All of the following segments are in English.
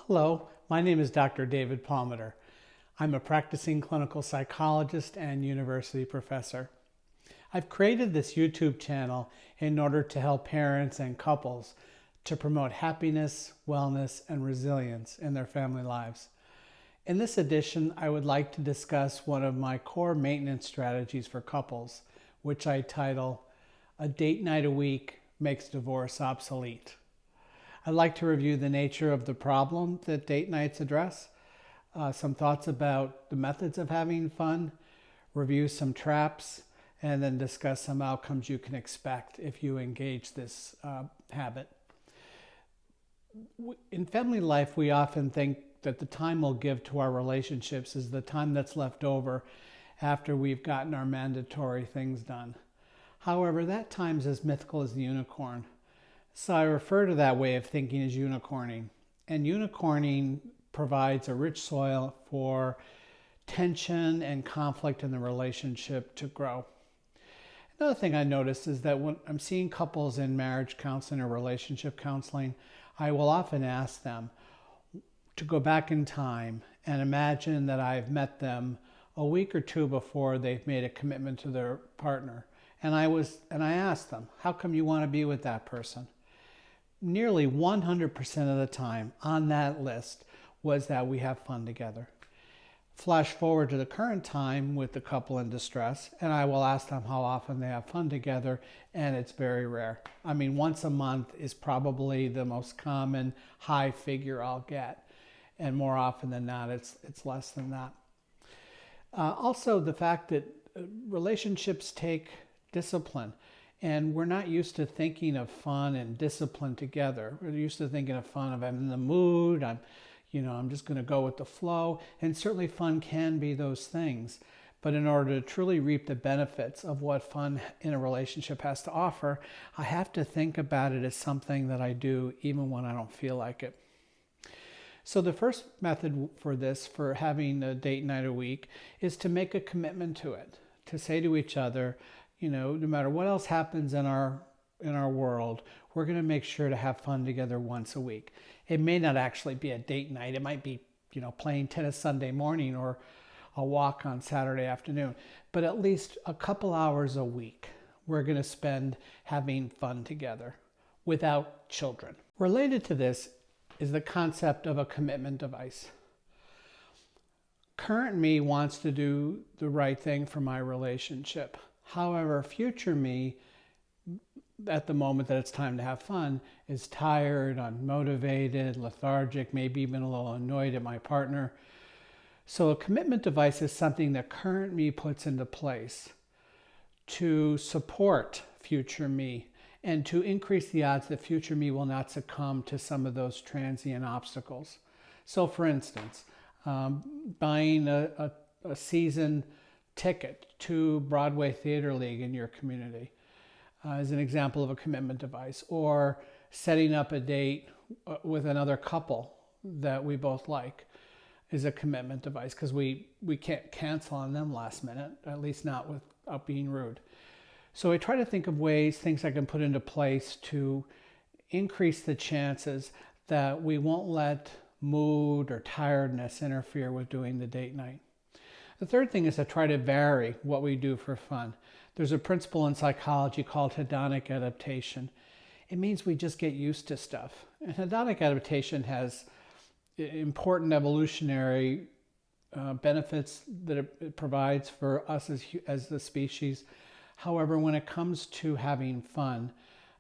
Hello, my name is Dr. David Palmater. I'm a practicing clinical psychologist and university professor. I've created this YouTube channel in order to help parents and couples to promote happiness, wellness, and resilience in their family lives. In this edition, I would like to discuss one of my core maintenance strategies for couples, which I title, "A Date Night a Week Makes Divorce Obsolete." I'd like to review the nature of the problem that date nights address, some thoughts about the methods of having fun, review some traps, and then discuss some outcomes you can expect if you engage this habit. In family life, we often think that the time we'll give to our relationships is the time that's left over after we've gotten our mandatory things done. However, that time's as mythical as the unicorn. So I refer to that way of thinking as unicorning. And unicorning provides a rich soil for tension and conflict in the relationship to grow. Another thing I noticed is that when I'm seeing couples in marriage counseling or relationship counseling, I will often ask them to go back in time and imagine that I've met them a week or two before they've made a commitment to their partner. And I asked them, how come you want to be with that person? Nearly 100% of the time on that list was that we have fun together. Flash forward to the current time with the couple in distress, and I will ask them how often they have fun together, and it's very rare. I mean, once a month is probably the most common high figure I'll get, and more often than not, it's less than that. Also, the fact that relationships take discipline. And we're not used to thinking of fun and discipline together. We're used to thinking of fun of I'm in the mood, I'm just going to go with the flow. And certainly fun can be those things. But in order to truly reap the benefits of what fun in a relationship has to offer, I have to think about it as something that I do even when I don't feel like it. So the first method for this, for having a date night a week, is to make a commitment to it. To say to each other, no matter what else happens in our world, we're going to make sure to have fun together once a week. It may not actually be a date night. It might be, playing tennis Sunday morning or a walk on Saturday afternoon. But at least a couple hours a week, we're going to spend having fun together without children. Related to this is the concept of a commitment device. Current me wants to do the right thing for my relationship. However, future me, at the moment that it's time to have fun, is tired, unmotivated, lethargic, maybe even a little annoyed at my partner. So a commitment device is something that current me puts into place to support future me and to increase the odds that future me will not succumb to some of those transient obstacles. So for instance, buying a season ticket to Broadway Theater League in your community is an example of a commitment device, or setting up a date with another couple that we both like is a commitment device because we can't cancel on them last minute, at least not without being rude. So I try to think of things I can put into place to increase the chances that we won't let mood or tiredness interfere with doing the date night. The third thing is to try to vary what we do for fun. There's a principle in psychology called hedonic adaptation. It means we just get used to stuff. And hedonic adaptation has important evolutionary benefits that it provides for us as the species. However, when it comes to having fun,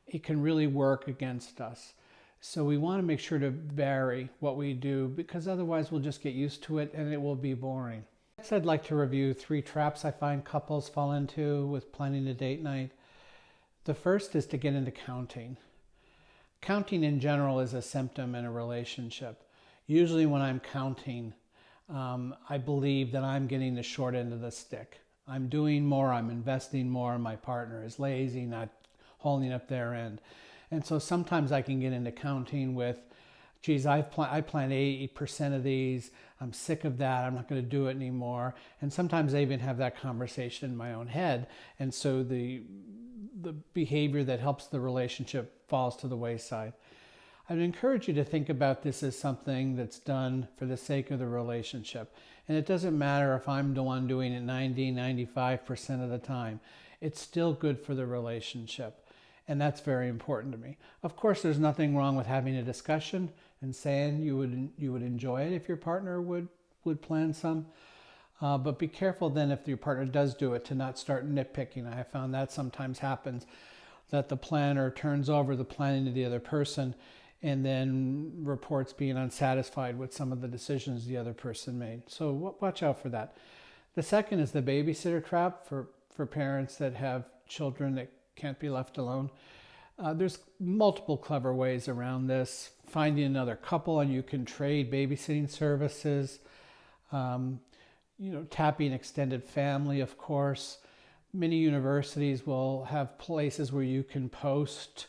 it can really work against us. So we want to make sure to vary what we do because otherwise we'll just get used to it and it will be boring. Next, I'd like to review 3 traps I find couples fall into with planning a date night. The first is to get into counting. Counting in general is a symptom in a relationship. Usually when I'm counting, I believe that I'm getting the short end of the stick. I'm doing more, I'm investing more, and my partner is lazy, not holding up their end. And so sometimes I can get into counting with, geez, I planned 80% of these. I'm sick of that. I'm not going to do it anymore. And sometimes I even have that conversation in my own head. And so the behavior that helps the relationship falls to the wayside. I'd encourage you to think about this as something that's done for the sake of the relationship. And it doesn't matter if I'm the one doing it 90, 95% of the time. It's still good for the relationship. And that's very important to me. Of course, there's nothing wrong with having a discussion and saying you would enjoy it if your partner would plan some. But be careful then if your partner does do it to not start nitpicking. I have found that sometimes happens, that the planner turns over the planning to the other person and then reports being unsatisfied with some of the decisions the other person made. So watch out for that. The second is the babysitter trap for parents that have children that can't be left alone. There's multiple clever ways around this. Finding another couple and you can trade babysitting services. Tapping extended family, of course. Many universities will have places where you can post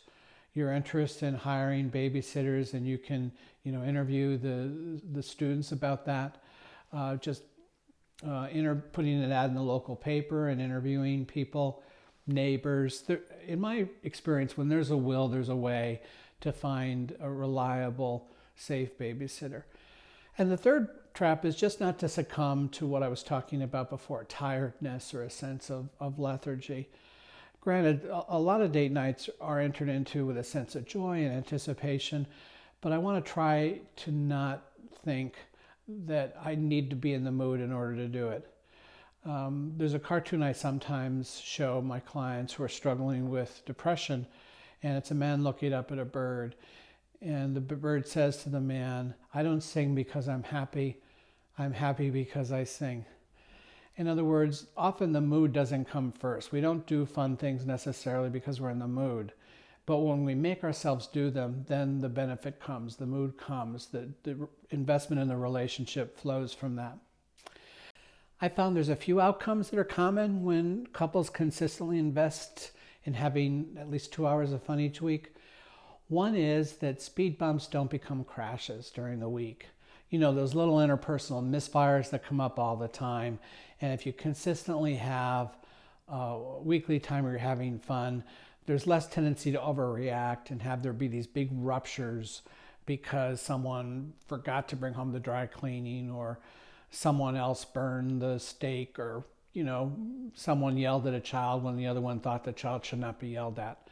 your interest in hiring babysitters, and you can, interview the students about that. Putting an ad in the local paper and interviewing people, neighbors. In my experience, when there's a will, there's a way to find a reliable, safe babysitter. And the third trap is just not to succumb to what I was talking about before, tiredness or a sense of lethargy. Granted, a lot of date nights are entered into with a sense of joy and anticipation, but I want to try to not think that I need to be in the mood in order to do it. There's a cartoon I sometimes show my clients who are struggling with depression, and it's a man looking up at a bird. And the bird says to the man, "I don't sing because I'm happy because I sing." In other words, often the mood doesn't come first. We don't do fun things necessarily because we're in the mood. But when we make ourselves do them, then the benefit comes, the mood comes, the investment in the relationship flows from that. I found there's a few outcomes that are common when couples consistently invest in having at least 2 hours of fun each week. One is that speed bumps don't become crashes during the week. Those little interpersonal misfires that come up all the time. And if you consistently have a weekly time where you're having fun, there's less tendency to overreact and have there be these big ruptures because someone forgot to bring home the dry cleaning, or someone else burned the steak, or, someone yelled at a child when the other one thought the child should not be yelled at.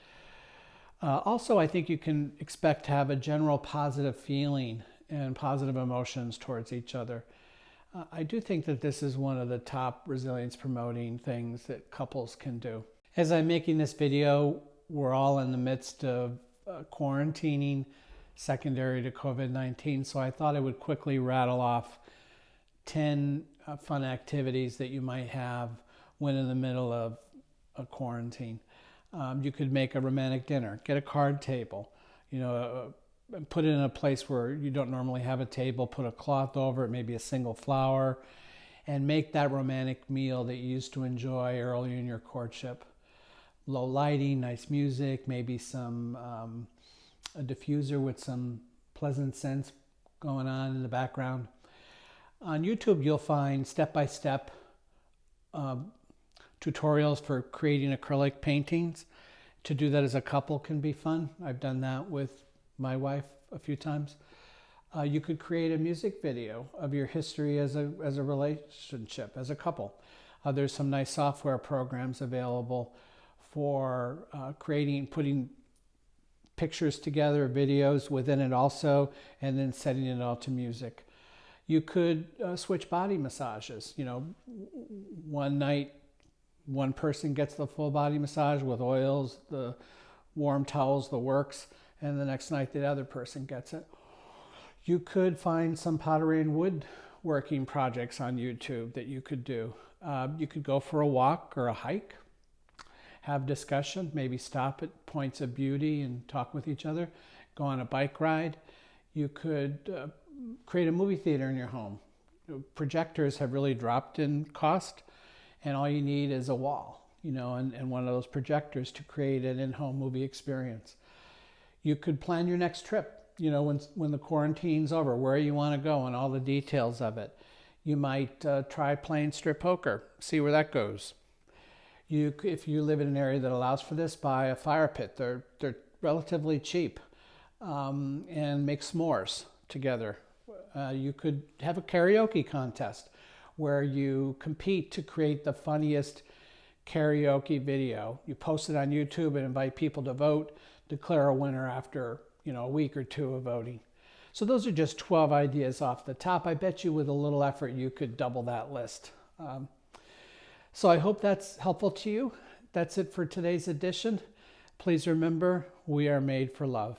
Also, I think you can expect to have a general positive feeling and positive emotions towards each other. I do think that this is one of the top resilience promoting things that couples can do. As I'm making this video, we're all in the midst of quarantining secondary to COVID-19, so I thought I would quickly rattle off 10 fun activities that you might have when in the middle of a quarantine. You could make a romantic dinner, get a card table, put it in a place where you don't normally have a table, put a cloth over it, maybe a single flower, and make that romantic meal that you used to enjoy earlier in your courtship. Low lighting, nice music, maybe a diffuser with some pleasant scents going on in the background. On YouTube, you'll find step-by-step tutorials for creating acrylic paintings. To do that as a couple can be fun. I've done that with my wife a few times. You could create a music video of your history as a relationship, as a couple. There's some nice software programs available for putting pictures together, videos within it also, and then setting it all to music. You could switch body massages. One night, one person gets the full body massage with oils, the warm towels, the works, and the next night the other person gets it. You could find some pottery and woodworking projects on YouTube that you could do. You could go for a walk or a hike, have discussion, maybe stop at points of beauty and talk with each other, go on a bike ride. You could create a movie theater in your home. Projectors have really dropped in cost, and all you need is a wall, and one of those projectors to create an in-home movie experience. You could plan your next trip, when the quarantine's over, where you want to go and all the details of it. You might try playing strip poker, see where that goes. If you live in an area that allows for this, buy a fire pit. They're relatively cheap. and make s'mores together. You could have a karaoke contest where you compete to create the funniest karaoke video. You post it on YouTube and invite people to vote, declare a winner after a week or two of voting. So those are just 12 ideas off the top. I bet you with a little effort you could double that list. So I hope that's helpful to you. That's it for today's edition. Please remember, we are made for love.